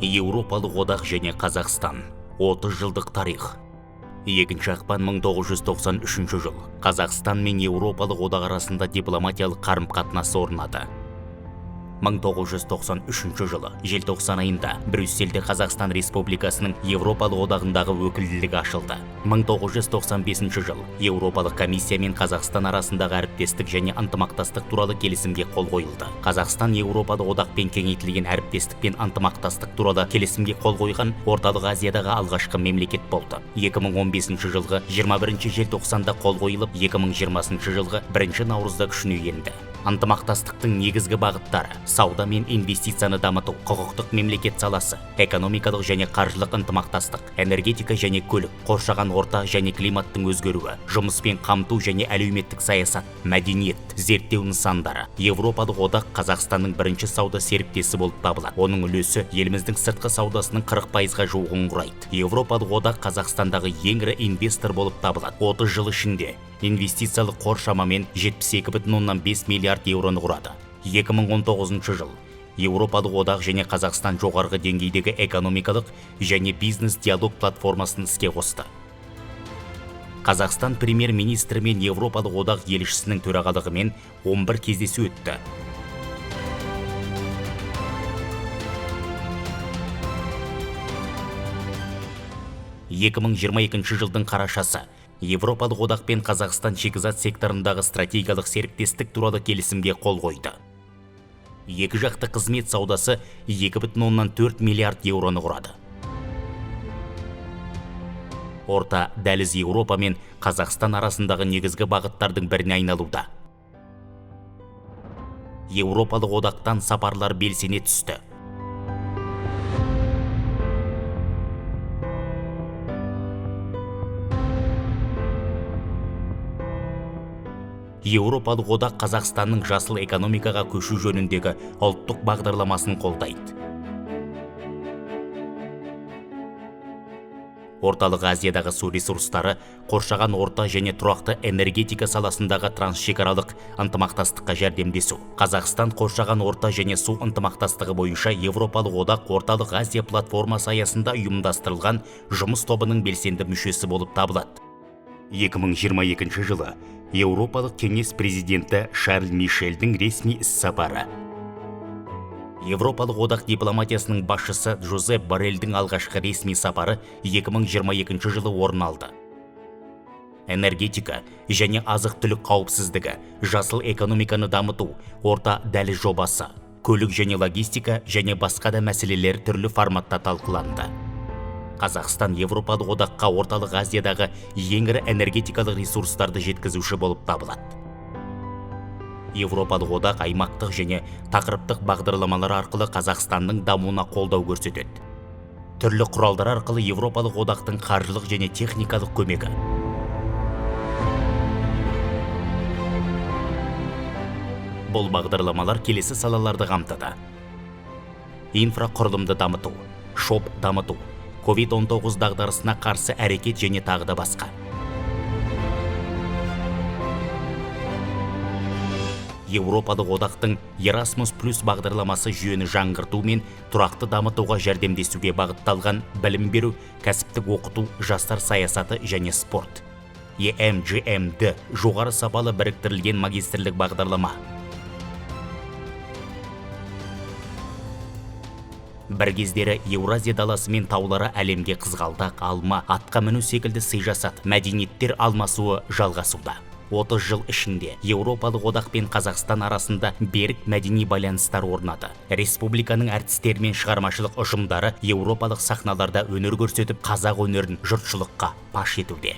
Еуропалық одақ және Қазақстан. 30 жылдық тарих. 2 ақпан 1993 жыл. Қазақстан мен Еуропалық одақ арасында дипломатиялық қарым-қатынас орнады. 1993 жылы желтоқсан айында Брюссельде Қазақстан Республикасының Еуропалық одағындағы өкілдігі ашылды. 1995 жыл Еуропалық комиссия мен Қазақстан арасындағы әріптестік және ынтымақтастық туралы келісімге қол қойылды. Қазақстан Еуропалық одақпен кеңейтілген әріптестік пен ынтымақтастық туралы келісімге қол қойған Орталық Азиядағы алғашқы мемлекет болды. 2015 жылғы 21 желтоқсанда қол қойылып, 2020 жылғы 1 наурызда күшіне енді. Ынтымақтастықтың негізгі бағыттары: сауда мен инвестицияны дамыту, құқықтық мемлекет саласы, экономикалық және қаржылық ынтымақтастық, энергетика және көлік, қоршаған орта және климаттың өзгеруі, жұмыспен қамту және әлеуметтік саясат, мәдениет, зерттеу нысандары. Еуропалық одақ Қазақстанның бірінші сауда серіктесі болып табылады. Оның үлесі еліміздің сыртқы саудасының 40%-ға жуығын құрайды. Еуропалық одақ Қазақстандағы ең ірі инвестор болып табылады. 30 жыл ішінде инвестициялық қор шамамен 72,5 миллиард еуроны құрады. 2019 жыл Еуропалық одақ және Қазақстан жоғарғы деңгейдегі экономикалық және бизнес диалог платформасын іске қосты. Қазақстан премьер-министрі мен Еуропалық одақ елшісінің төрағалығымен 11 кездесу өтті. жылдың қарашасы Еуропалық одақ пен Қазақстан шикізат секторындағы стратегиялық серіктестік туралы келісімге қол қойды. Екі жақты қызмет саудасы 2,4 миллиард еуроны құрады. Орта дәліз Еуропа мен Қазақстан арасындағы негізгі бағыттардың біріне айналуда. Еуропалық одақтан сапарлар белсене түсті. Еуропалық одақ Қазақстанның жасыл экономикаға көшу жөніндегі ұлттық бағдарламасын қолдайды. Орталық Азиядағы су ресурстары, қоршаған орта және тұрақты энергетика саласындағы трансшекаралық ынтымақтастыққа жәрдемдесу. Қазақстан қоршаған орта және су ынтымақтастығы бойынша Еуропалық одақ Орталық Азия платформасы аясында ұйымдастырылған жұмыс тобының белсенді мүшесі болып табылады. 2022 жылы Еуропалық кеңес президенті Шарль Мишельдің ресми іс-сапары. Еуропалық одақ дипломатиясының басшысы Жозеп Борреллдің алғашқы ресми сапары 2022 жылы орын алды. Энергетика және азық-түлік қауіпсіздігі, жасыл экономиканы дамыту, орта дәліз жобасы, көлік және логистика және басқа да мәселелер түрлі форматта талқыланды. Қазақстан Еуропалық одаққа Орталық Азиядағы ең ірі энергетикалық ресурстарды жеткізуші болып табылады. Еуропалық одақ аймақтық және тақырыптық бағдарламалар арқылы Қазақстанның дамуына қолдау көрсетеді. Түрлі құралдар арқылы Еуропалық одақтың қаржылық және техникалық көмегі. Бұл бағдарламалар келесі салаларды қамтыды: инфрақұрылымды дамыту, шоп дамыту, COVID-19 дағдарысына қарсы әрекет және тағы да басқа. Еуропалық одақтың Erasmus+ бағдарламасы жүйені жаңғырту мен тұрақты дамытуға жәрдемдесуге бағытталған білім беру, кәсіптік оқыту, жастар саясаты және спорт. EMGMD жоғары сапалы біріктірілген магистрлік бағдарлама. Бір кездері Еуразия даласы мен таулары әлемге қызғалдақ, алма, атқа міну секілді сый жасады. Мәдениеттер алмасуы жалғасуда. 30 жыл ішінде Еуропалық одақ пен Қазақстан арасында берік мәдени байланыстар орнады. Республиканың әртістері мен шығармашылық ұжымдары еуропалық сахналарда өнер көрсетіп, қазақ өнерін жұртшылыққа паш етуде.